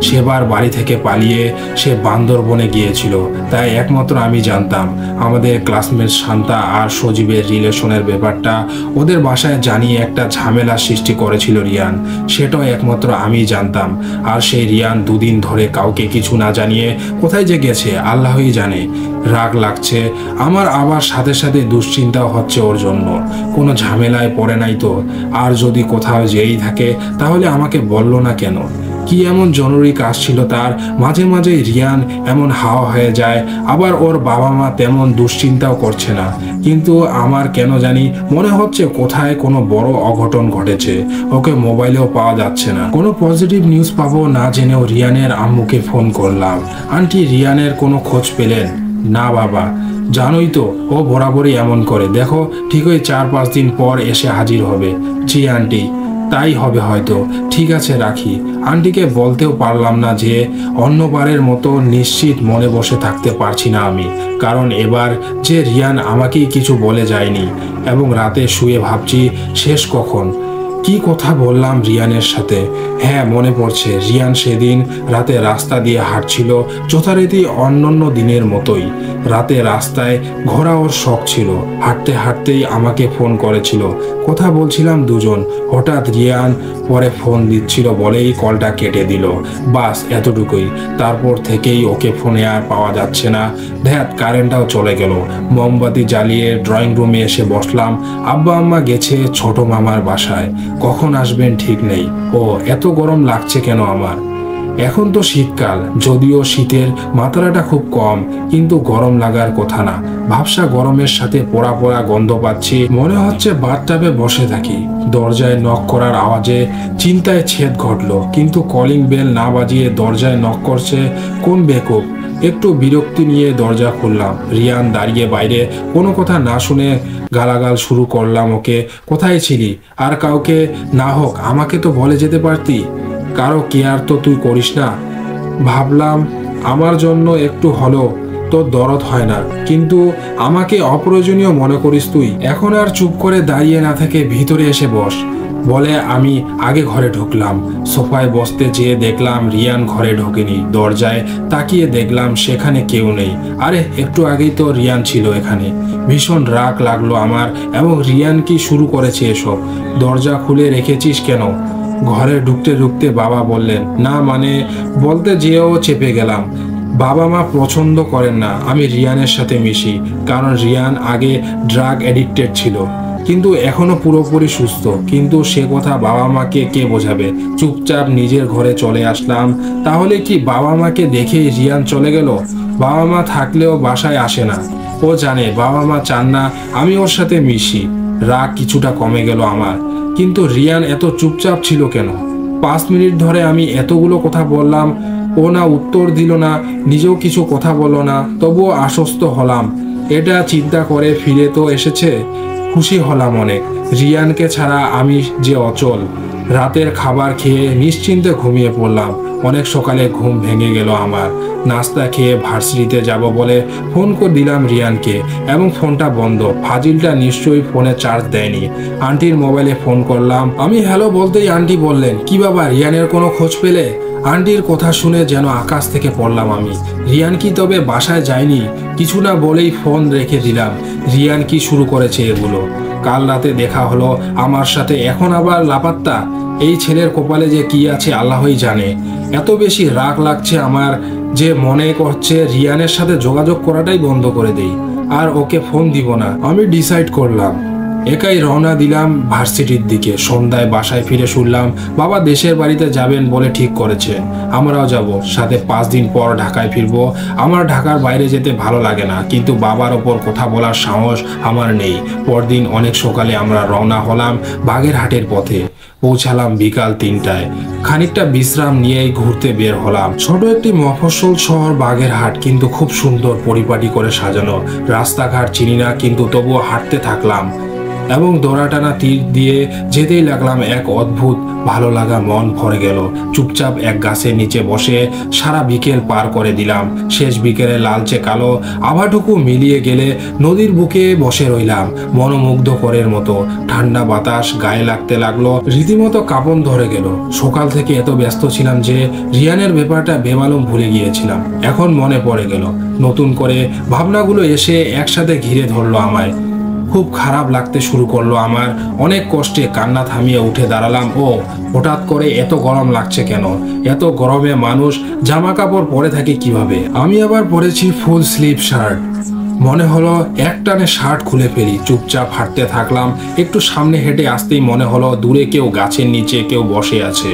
সেবার বাড়ি থেকে পালিয়ে সে বান্দরবনে গিয়েছিল, তাই একমাত্র আমি জানতাম। আমাদের ক্লাসমেট শান্তা আর সজীবের রিলেশনের ব্যাপারটা ওদের বাসায় জানিয়ে একটা ঝামেলা সৃষ্টি করেছিল রিয়ান, সেটাও একমাত্র আমি জানতাম। আর সেই রিয়ান দুদিন ধরে কাউকে কিছু না জানিয়ে কোথায় যে গেছে আল্লাহই জানে। রাগ লাগছে আমার, আবার সাথে সাথে দুশ্চিন্তাও হচ্ছে ওর জন্য। কোনো ঝামেলায় পড়ে নাই তো? আর যদি কোথাও যেই থাকে তাহলে আমাকে বললো না কেন? কি এমন জরুরি কাজ ছিল তার? মাঝে মাঝে রিয়ান এমন হাওয়া হয়ে যায়, আবার ওর বাবা মা তেমন দুশ্চিন্তাও করছে না, কিন্তু আমার কেন জানি মনে হচ্ছে কোথায় কোনো বড় অঘটন ঘটেছে। ওকে মোবাইলেও পাওয়া যাচ্ছে না। কোনো পজিটিভ নিউজ পাবো না জেনেও রিয়ানের আম্মুকে ফোন করলাম। আন্টি, রিয়ানের কোনো খোঁজ পেলেন? না বাবা, জানোই তো ও বরাবরই এমন করে। দেখো ঠিকই 4-5 দিন পর এসে হাজির হবে। জি আন্টি, তাই হবে হয়তো। ঠিক আছে, রাখি। আন্টিকে বলতেও পারলাম না যে অন্যবারের মতো নিশ্চিত মনে বসে থাকতে পারছি না আমি, কারণ এবার যে রিয়ান আমাকেই কিছু বলে যায়নি। এবং রাতে শুয়ে ভাবছি শেষ কখন কি কথা বললাম রিয়ানের সাথে। হ্যাঁ, মনে পড়ছে, রিয়ান সেদিন রাতে রাস্তা দিয়ে হাঁটছিল যথারীতি অন্যান্য দিনের মতোই। রাতে রাস্তায় ঘোরা ওর শখ ছিল। হাঁটতে হাঁটতেই আমাকে ফোন করেছিল। কথা বলছিলাম দুজন, হঠাৎ রিয়ান পরে ফোন দিচ্ছিল বলেই কলটা কেটে দিল। বাস এতটুকুই। তারপর থেকেই ওকে ফোনে আর পাওয়া যাচ্ছে না। ধ্যাত, কারেন্টটাও চলে গেল। মোমবাতি জ্বালিয়ে ড্রয়িং রুমে এসে বসলাম। আব্বা আম্মা গেছে ছোট মামার বাসায়, কখন আসবেন ঠিক নেই। ও এত গরম লাগছে কেন আমার? এখন তো শীতকাল, যদিও শীতের মাত্রাটা খুব কম, কিন্তু গরম লাগার কথা না। ভাবসা গরমের সাথে পোড়া পোড়া গন্ধ পাচ্ছি। মনে হচ্ছে বাথটাবে বসে থাকি। দরজায় নক করার আওয়াজে চিন্তায় ছেদ ঘটলো, কিন্তু কলিং বেল না বাজিয়ে দরজায় নক করছে কোন বেকুব। একটু বিরক্তি নিয়ে দরজা খুললাম। রিয়ান দাঁড়িয়ে বাইরে। কোনো কথা না শুনে গালাগাল শুরু করলাম ওকে। কোথায় ছিলি? আর কাউকে না হোক আমাকে তো বলে যেতে পারতি। কারো কেয়ার তো তুই করিস না। ভাবলাম আমার জন্য একটু হলো তোর দরদ হয় না, কিন্তু আমাকে অপ্রয়োজনীয় মনে করিস তুই। এখন আর চুপ করে দাঁড়িয়ে না থেকে ভিতরে এসে বস বলে আমি আগে ঘরে ঢুকলাম। সোফায় বসতে যেয়ে দেখলাম রিয়ান ঘরে ঢোকেনি। দরজায় তাকিয়ে দেখলাম সেখানে কেউ নেই। আরে, একটু আগেই তো রিয়ান ছিল এখানে। ভীষণ রাগ লাগলো আমার। এবং রিয়ান কি শুরু করেছে এসব? দরজা খুলে রেখেছিস কেন? ঘরে ঢুকতে ঢুকতে বাবা বললেন। না মানে বলতে যেয়েও চেপে গেলাম। বাবা মা পছন্দ করেন না আমি রিয়ানের সাথে মিশি, কারণ রিয়ান আগে ড্রাগ অ্যাডিক্টেড ছিল, কিন্তু এখনো পুরোপুরি সুস্থ। কিন্তু সে কথা বাবা মাকে কে বোঝাবে? চুপচাপ নিজের ঘরে চলে আসলাম। তাহলে কি বাবা মাকে দেখেই রিয়ান চলে গেল? বাবা মা থাকলেও বাসায় আসে না। ও জানে বাবা মা চান না আমি ওর সাথে মিশি। রাগ কিছুটা কমে গেল আমার। কিন্তু রিয়ান এত চুপচাপ ছিল কেন? 5 মিনিট ধরে আমি এতগুলো কথা বললাম, ও না উত্তর দিল না, নিজেও কিছু কথা বলল না। তবুও আশ্বস্ত হলাম। এটা চিন্তা করে ফিরে তো এসেছে, খুশি হলাম অনেক। রিয়ানকে ছাড়া আমি যে অচল। রাতের খাবার খেয়ে নিশ্চিন্তে ঘুমিয়ে পড়লাম। অনেক সকালে ঘুম ভেঙে গেল আমার। নাস্তা খেয়ে ভার্সিটিতে যাব বলে ফোন করে দিলাম রিয়ানকে, এবং ফোনটা বন্ধ। ফাজিলটা নিশ্চয়ই ফোনে চার্জ দেয়নি। আন্টির মোবাইলে ফোন করলাম। আমি হ্যালো বলতেই আন্টি বললেন, কি বাবা, রিয়ানের কোনো খোঁজ পেলে? আন্টির কথা শুনে যেন আকাশ থেকে পড়লাম আমি। রিয়ান কি তবে বাসায় যায়নি? কিছু না বলেই ফোন রেখে দিলাম। রিয়ান কি শুরু করেছে এগুলো? কাল রাতে দেখা হলো আমার সাথে, এখন আবার লাপাত্তা। এই ছেলের কপালে যে কি আছে আল্লাহই জানে। এত বেশি রাগ লাগছে আমার যে মনে করছে রিয়ানের সাথে যোগাযোগ করাটাই বন্ধ করে দেই, আর ওকে ফোন দিব না। আমি ডিসাইড করলাম একাই রওনা দিলাম ভার্সিটির দিকে। সন্ধ্যায় বাসায় ফিরে শুনলাম বাবা দেশের বাড়িতে যাবেন বলে ঠিক করেছে। আমরাও যাব, সাথে 5 দিন পর ঢাকায় ফিরবো। আমার ঢাকার বাইরে যেতে ভালো লাগে না, কিন্তু বাবার ওপর কথা বলার সাহস আমার নেই। পরদিন অনেক সকালে আমরা রওনা হলাম বাগেরহাটের পথে। পৌঁছালাম বিকাল 3টায়। খানিকটা বিশ্রাম নিয়েই ঘুরতে বের হলাম। ছোট একটি মফস্বল শহর বাগেরহাট, কিন্তু খুব সুন্দর, পরিপাটি করে সাজানো। রাস্তাঘাট চিনি না, কিন্তু তবুও হাঁটতে থাকলাম এবং দৌড়াটানা তীর দিয়ে যেতেই লাগলাম। এক অদ্ভুত ভালো লাগা মন ভরে গেল। চুপচাপ এক গাছের নিচে বসে সারা বিকেল পার করে দিলাম। শেষ বিকেলে লালচে কালো আভাটুকু মিলিয়ে গেলে নদীর বুকে বসে রইলাম মনোমুগ্ধকরের মতো। ঠান্ডা বাতাস গায়ে লাগতে লাগলো, রীতিমতো কাঁপন ধরে গেল। সকাল থেকে এত ব্যস্ত ছিলাম যে রিয়ানের ব্যাপারটা বেমালুম ভুলে গিয়েছিলাম। এখন মনে পড়ে গেল, নতুন করে ভাবনাগুলো এসে একসাথে ঘিরে ধরলো আমায়। খুব খারাপ লাগতে শুরু করলো আমার। অনেক কষ্টে কান্না থামিয়ে উঠে দাঁড়ালাম। ও হঠাৎ করে এত গরম লাগছে কেন? এত গরমে মানুষ জামা কাপড় পরে থাকে কিভাবে? আমি আবার পরেছি ফুল স্লিভ শার্ট। মনে হলো একটানে শার্ট খুলে ফেলি। চুপচাপ হাঁটতে থাকলাম। একটু সামনে হেঁটে আসতেই মনে হলো দূরে কেউ গাছের নিচে কেউ বসে আছে।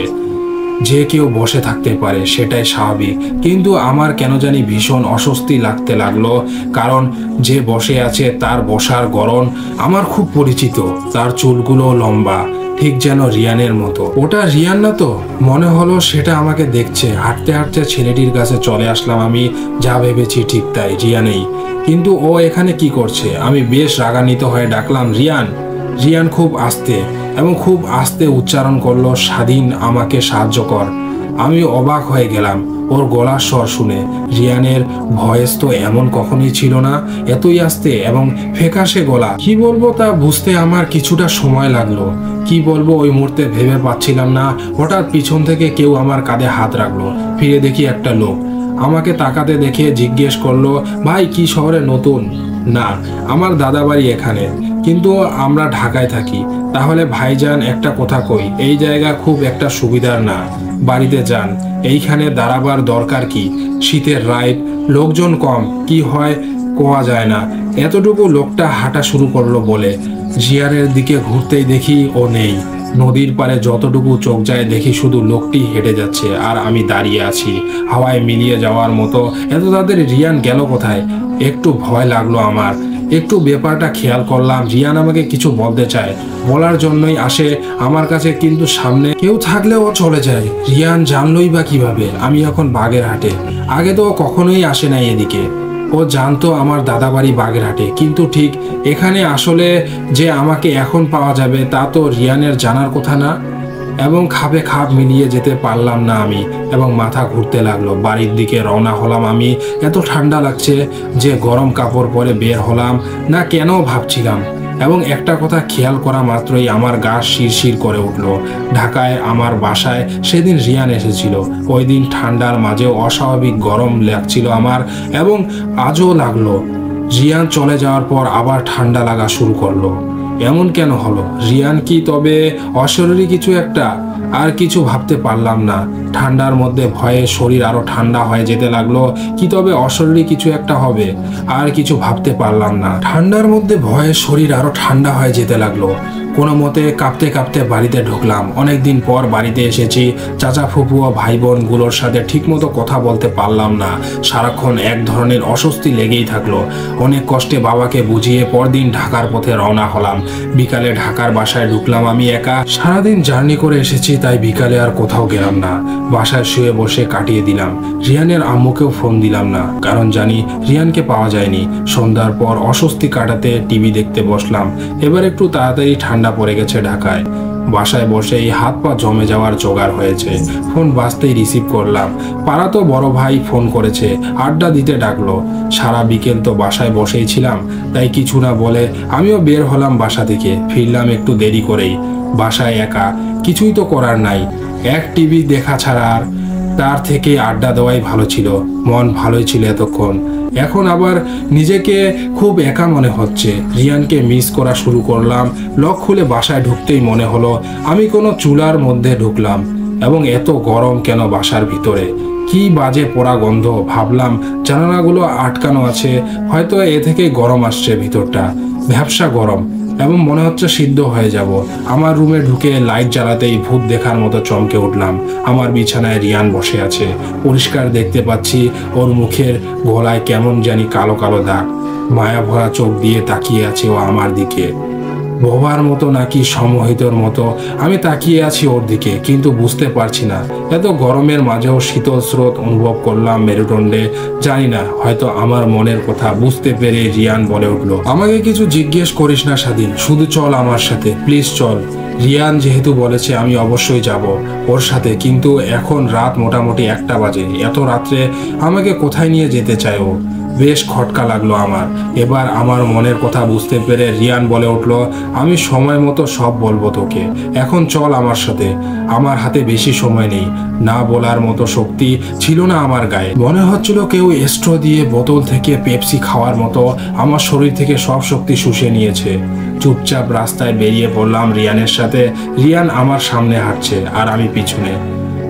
যে কেউ বসে থাকতে পারে, সেটাই স্বাভাবিক, কিন্তু আমার কেন জানি ভীষণ অস্বস্তি লাগতে লাগলো। কারণ যে বসে আছে তার বসার গড়ন আমার খুব পরিচিত। তার চুলগুলো লম্বা, ঠিক যেন রিয়ানের মতো। ওটা রিয়ান না তো? মনে হলো সেটা আমাকে দেখছে। হাঁটতে হাঁটতে ছেলেটির কাছে চলে আসলাম। আমি যা ভেবেছি ঠিক তাই, রিয়ানেই। কিন্তু ও এখানে কি করছে? আমি বেশ রাগান্বিত হয়ে ডাকলাম, রিয়ান। রিয়ান খুব আস্তে এবং খুব আস্তে উচ্চারণ করলো, স্বাধীন, আমাকে সাহায্য কর। আমি অবাক হয়ে গেলাম ওর গলার স্বর শুনে। রিয়ানের ভয়েস তো এমন কখনোই ছিল না, এতই আস্তে এবং ফ্যাকাশে গলা। কি বলবো তা বুঝতে আমার কিছুটা সময় লাগলো। কি বলবো ওই মুহূর্তে ভেবে পাচ্ছিলাম না। হঠাৎ পিছন থেকে কেউ আমার কাঁধে হাত রাখলো। ফিরে দেখি একটা লোক। আমাকে তাকাতে দেখে জিজ্ঞেস করলো, ভাই কি শহরে নতুন? না, আমার দাদা বাড়ি এখানে, কিন্তু আমরা ঢাকায় থাকি। তাহলে ভাইজান একটা কথা কই, এই জায়গা খুব একটা সুবিধার না, বাড়িতে যান। এইখানে দাঁড়াবার দরকার কি? শীতের রাত, লোকজন কম, কি হয় কোয়া যায় না। এতটুকু লোকটা হাঁটা শুরু করলো বলে জিয়ারের দিকে ঘুরতেই দেখি ও নেই। নদীর পাড়ে যতটুকু চোখ যায় দেখি শুধু লোকটি হেঁটে যাচ্ছে আর আমি দাঁড়িয়ে আছি হাওয়ায় মিলিয়ে যাওয়ার মতো। এত তাড়াতাড়ি রিয়ান গেল কোথায়? একটু ভয় লাগলো আমার। একটু ব্যাপারটা খেয়াল করলাম, রিয়ান আমাকে কিছু বলতে চায়, বলার জন্যই আসে আমার কাছে, কিন্তু সামনে কেউ থাকলেও চলে যায়। রিয়ান জানলই বা কিভাবে আমি এখন বাগেরহাটে? আগে তো কখনোই আসে নাই এদিকে। ও জানতো আমার দাদাবাড়ি বাগেরহাটে, কিন্তু ঠিক এখানে আসলে যে আমাকে এখন পাওয়া যাবে তা তো রিয়ানের জানার কথা না। এবং খাপে খাপ মিলিয়ে যেতে পারলাম না আমি, এবং মাথা ঘুরতে লাগলো। বাড়ির দিকে রওনা হলাম আমি। এত ঠান্ডা লাগছে যে গরম কাপড় পরে বের হলাম না কেন ভাবছিলাম। এবং একটা কথা খেয়াল করা মাত্রই আমার গা শিরশির করে উঠল। ঢাকায় আমার বাসায় সেদিন রিয়ান এসেছিল। ওই দিন ঠান্ডার মাঝেও অস্বাভাবিক গরম লাগছিল আমার, এবং আজও লাগলো। রিয়ান চলে যাওয়ার পর আবার ঠান্ডা লাগা শুরু করলো। এমন কেন হলো? রিয়ান কি তবে অশরীরী কিছু একটা? আর কিছু ভাবতে পারলাম না। ঠান্ডার মধ্যে ভয়ে শরীর আরো ঠান্ডা হয়ে যেতে লাগলো। কি তবে অশরীরী কিছু একটা হবে? আর কিছু ভাবতে পারলাম না। ঠান্ডার মধ্যে ভয়ে শরীর আরো ঠান্ডা হয়ে যেতে লাগলো। কোনো মতে কাঁপতে কাঁপতে বাড়িতে ঢুকলাম। অনেকদিন পর বাড়িতে এসেছি। চাচা ফুপু ও ভাই বোনগুলোর সাথে ঠিকমতো কথা বলতে পারলাম না। সারাক্ষণ এক ধরনের অস্বস্তি লেগেই থাকলো। অনেক কষ্টে বাবাকে বুঝিয়ে পরদিন ঢাকার পথে রওনা হলাম। বিকালে ঢাকার বাসায় ঢুকলাম আমি একা। সারাদিন জার্নি করে এসেছি, তাই বিকালে আর কোথাও গেলাম না। বাসায় শুয়ে বসে কাটিয়ে দিলাম। রিয়ানের আম্মুকেও ফোন দিলাম না, কারণ জানি রিয়ানকে পাওয়া যায়নি। সন্ধ্যার পর অস্বস্তি কাটাতে টিভি দেখতে বসলাম। এবার একটু তাড়াতাড়ি ঠান্ডা পড়ে গেছে ঢাকায়। বাসায় বসেই হাত পা জমে যাওয়ার জোগাড় হয়েছে। ফোন বাজতেই রিসিভ করলাম। পাড়া তো বড় ভাই ফোন করেছে, আড্ডা দিতে ডাকলো। সারা বিকেল তো বাসায় বসেই ছিলাম, তাই কিছু না বলে আমিও বের হলাম বাসা থেকে। ফিরলাম একটু দেরি করেই। বাসায় একা, কিছুই তো করার নাই। এক টিভি দেখা ছাড়া আর তার থেকে আড্ডা দেওয়াই ভালো ছিল। মন ভালোই ছিল এতক্ষণ। এখন আবার নিজেকে খুব একা মনে হচ্ছে। রিয়ানকে মিস করা শুরু করলাম। লক খুলে বাসায় ঢুকতেই মনে হলো আমি কোনো চুলার মধ্যে ঢুকলাম। এবং এত গরম কেন বাসার ভিতরে? কি বাজে পোড়া গন্ধ। ভাবলাম জানালাগুলো আটকানো আছে, হয়তো এ থেকে গরম আসছে ভিতরটা, ভ্যাপসা গরম। এবং মনে হচ্ছে সিদ্ধ হয়ে যাব। আমার রুমে ঢুকে লাইট জ্বালাতেই ভূত দেখার মতো চমকে উঠলাম। আমার বিছানায় রিয়ান বসে আছে। পরিষ্কার দেখতে পাচ্ছি ওর মুখের গলায় কেমন জানি কালো কালো দাগ। মায়া ভরা চোখ দিয়ে তাকিয়ে আছে ও আমার দিকে, বোবার মতো নাকি সম্মোহিতর মতো। আমি তাকিয়ে আছি ওর দিকে, কিন্তু বুঝতে পারছি না। এত গরমের মাঝেও শীতল স্রোত অনুভব করলাম মেরুদণ্ডে। জানি না, হয়তো আমার মনের কথা বুঝতে পেরে রিয়ান বলে উঠলো, আমাকে কিছু জিজ্ঞেস করিস না স্বাধীন, শুধু চল আমার সাথে, প্লিজ চল। রিয়ান যেহেতু বলেছে আমি অবশ্যই যাব ওর সাথে, কিন্তু এখন রাত মোটামুটি 1টা বাজে। এত রাত্রে আমাকে কোথায় নিয়ে যেতে চায় ও? বেশ খটকা লাগলো আমার। এবার আমার মনের কথা বুঝতে পেরে রিয়ান বলে উঠলো, আমি সময় মতো সব বলবো তোকে, এখন চল আমার সাথে। আমার হাতে বেশি সময় নেই। না বলার মতো শক্তি ছিল না আমার গায়ে। মনে হচ্ছিল কেউ স্ট্র দিয়ে বোতল থেকে পেপসি খাওয়ার মতো আমার শরীর থেকে সব শক্তি শুষে নিয়েছে। চুপচাপ রাস্তায় বেরিয়ে পড়লাম রিয়ানের সাথে। রিয়ান আমার সামনে হাঁটছে আর আমি পিছনে।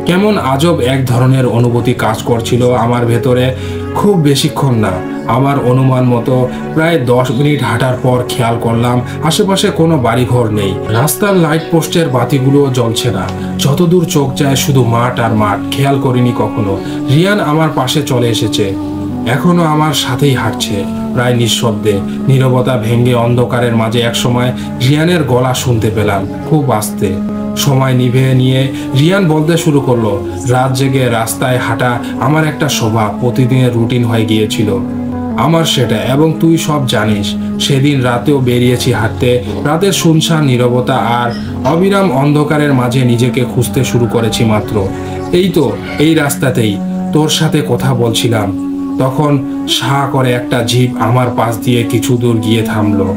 কেমন আজব এক ধরনের অনুভূতি কাজ করছিল আমার ভেতরে। খুব বেশিক্ষণ না, আমার অনুমান মতো প্রায় 10 মিনিট হাঁটার পর খেয়াল করলাম আশেপাশে কোনো বাড়িঘর নেই। রাস্তার লাইট পোস্টের বাতিগুলো জ্বলছে না। যতদূর চোখ যায় শুধু মাঠ আর মাঠ। খেয়াল করিনি কখনো রিয়ান আমার পাশে চলে এসেছে, এখনো আমার সাথেই হাঁটছে, প্রায় নিঃশব্দে। নীরবতা ভেঙে অন্ধকারের মাঝে একসময় রিয়ানের গলা শুনতে পেলাম, খুব আস্তে। সময় নিভে নিয়ে রিয়ান বলতে শুরু করলো, রাত জেগে রাস্তায় হাঁটা আমার একটা স্বভাব, প্রতিদিনের রুটিন হয়ে গিয়েছিল আমার সেটা, এবং তুই সব জানিস। সেদিন রাতেও বেরিয়েছি হাঁটতে। রাতের শুনশান নীরবতা আর অবিরাম অন্ধকারের মাঝে নিজেকে খুঁজতে শুরু করেছি মাত্র। এই তো এই রাস্তাতেই তোর সাথে কথা বলছিলাম, তখন সাঁ করে একটা জিপ আমার পাশ দিয়ে কিছু দূর গিয়ে থামলো।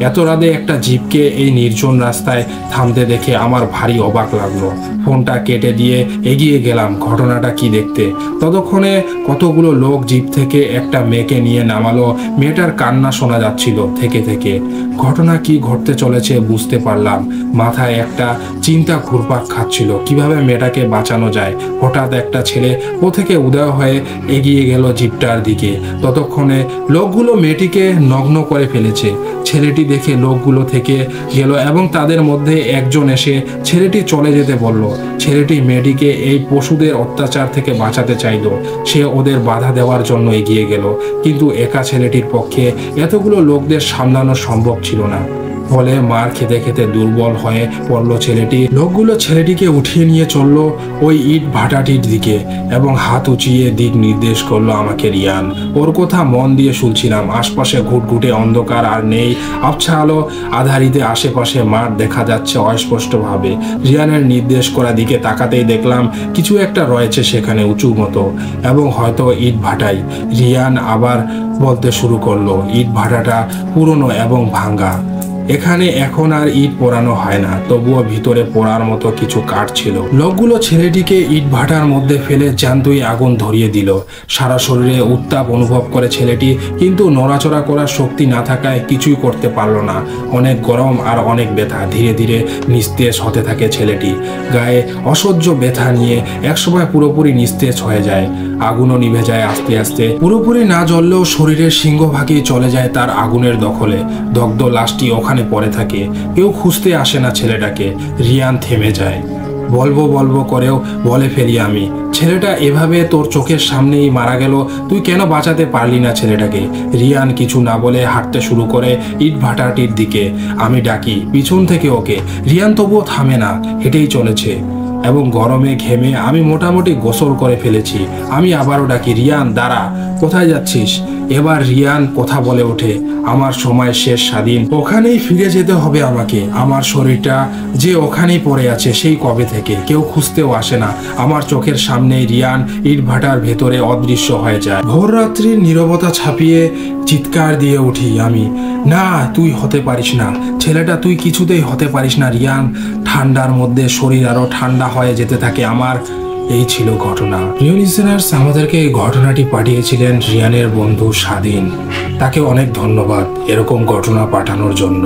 এত রাতে একটা জিপকে এই নির্জন রাস্তায় থামতে দেখে আমার ভারী অবাক লাগলো। ফোনটা কেটে দিয়ে এগিয়ে গেলাম ঘটনাটা কি দেখতে। ততক্ষণে কতগুলো লোক জিপ থেকে একটা মেয়েকে নিয়ে নামালো। মেয়েটার কান্না শোনা যাচ্ছিল থেকে থেকে। ঘটনা কি ঘটতে চলেছে বুঝতে পারলাম। মাথায় একটা চিন্তা ঘুরপাক খাচ্ছিল, কিভাবে মেয়েটাকে বাঁচানো যায়। হঠাৎ একটা ছেলে ও থেকে উদয় হয়ে এগিয়ে গেল জিপটার দিকে। ততক্ষণে লোকগুলো মেয়েটিকে নগ্ন করে ফেলেছে। ছেলেটি দেখে লোকগুলো থেকে গেল এবং তাদের মধ্যে একজন এসে ছেলেটি চলে যেতে বলল। ছেলেটি মেয়েটিকে এই পশুদের অত্যাচার থেকে বাঁচাতে চাইল। সে ওদের বাধা দেওয়ার জন্য এগিয়ে গেল, কিন্তু একা ছেলেটির পক্ষে এতগুলো লোকদের সামলানো সম্ভব ছিল না। ফলে মার খেতে খেতে দুর্বল হয়ে পড়ল ছেলেটি। লোকগুলো ছেলেটিকে উঠিয়ে নিয়ে চলল ওই ইট ভাটাটির দিকে এবং হাত উঁচিয়ে দিক নির্দেশ করলো আমাকে রিয়ান। ওর কথা মন দিয়ে শুনছিলাম। আশপাশে ঘুটঘুটে অন্ধকার আর নেই আবছা আলো। আধারিতে আশেপাশে মাঠ দেখা যাচ্ছে অস্পষ্টভাবে। রিয়ানের নির্দেশ করা দিকে তাকাতেই দেখলাম কিছু একটা রয়েছে সেখানে উঁচু মতো, এবং হয়তো ইট ভাটাই। রিয়ান আবার বলতে শুরু করলো, ইট ভাটাটা পুরনো এবং ভাঙ্গা। এখানে এখন আর ইট পোড়ানো হয় না, তবুও ভিতরে পোড়ার মতো কিছু কাঠ ছিল। লোকগুলো ছেলেটিকে ইট ভাটার মধ্যে ফেলে জ্যান্তই আগুন ধরিয়ে দিল। সারা শরীরে উত্তাপ অনুভব করে ছেলেটি, কিন্তু নড়াচড়া করার শক্তি না থাকায় কিছুই করতে পারল না। অনেক গরম আর অনেক ব্যথা। ধীরে ধীরে নিস্তেজ হতে থাকে ছেলেটি। গায়ে অসহ্য ব্যথা নিয়ে একসময় পুরোপুরি নিস্তেজ হয়ে যায়। আগুনও নিভে যায় আস্তে আস্তে। পুরোপুরি না জ্বললেও শরীরের সিংহভাগই চলে যায় তার আগুনের দখলে। দগ্ধ লাশটি ওখানে পড়ে থাকে। কেউ খুঁজতে আসে না ছেলেটাকে। রিয়ান থেমে যায়। বলবো বলবো করেও বলে ফেলি আমি, ছেলেটা এভাবে তোর চোখের সামনেই মারা গেল, তুই কেন বাঁচাতে পারলি না ছেলেটাকে? রিয়ান কিছু না বলে হাঁটতে শুরু করে ইট ভাটাটির দিকে। আমি ডাকি পিছন থেকে ওকে। রিয়ান তবুও থামে না, হেঁটেই চলেছে। এবং গরমে ঘেমে আমি মোটামুটি গোসল করে ফেলেছি। আমি আবারও ডাকি, রিয়ান দাঁড়া, কোথায় যাচ্ছিস? এবার রিয়ান কথা বলে ওঠে, আমার সময় শেষ স্বাধীন, ওখানেই ফিরে যেতে হবে আমাকে। আমার শরীরটা যে ওখানেই পড়ে আছে সেই কবে থেকে, কেউ খুঁজতেও আসে না। আমার চোখের সামনেই রিয়ান ইটভাটার ভেতরে অদৃশ্য হয়ে যায়। ভোর রাত্রির নীরবতা ছাপিয়ে চিৎকার দিয়ে উঠি আমি, না তুই হতে পারিস না ছেলেটা, তুই কিছুতেই হতে পারিস না রিয়ান। ঠান্ডার মধ্যে শরীর আরো ঠান্ডা হয়ে যেতে থাকে আমার। এই ছিল ঘটনা। প্রিয় লিসেনার্স, আমাদেরকে এই ঘটনাটি পাঠিয়েছিলেন রিয়ানের বন্ধু স্বাধীন। তাকে অনেক ধন্যবাদ এরকম ঘটনা পাঠানোর জন্য।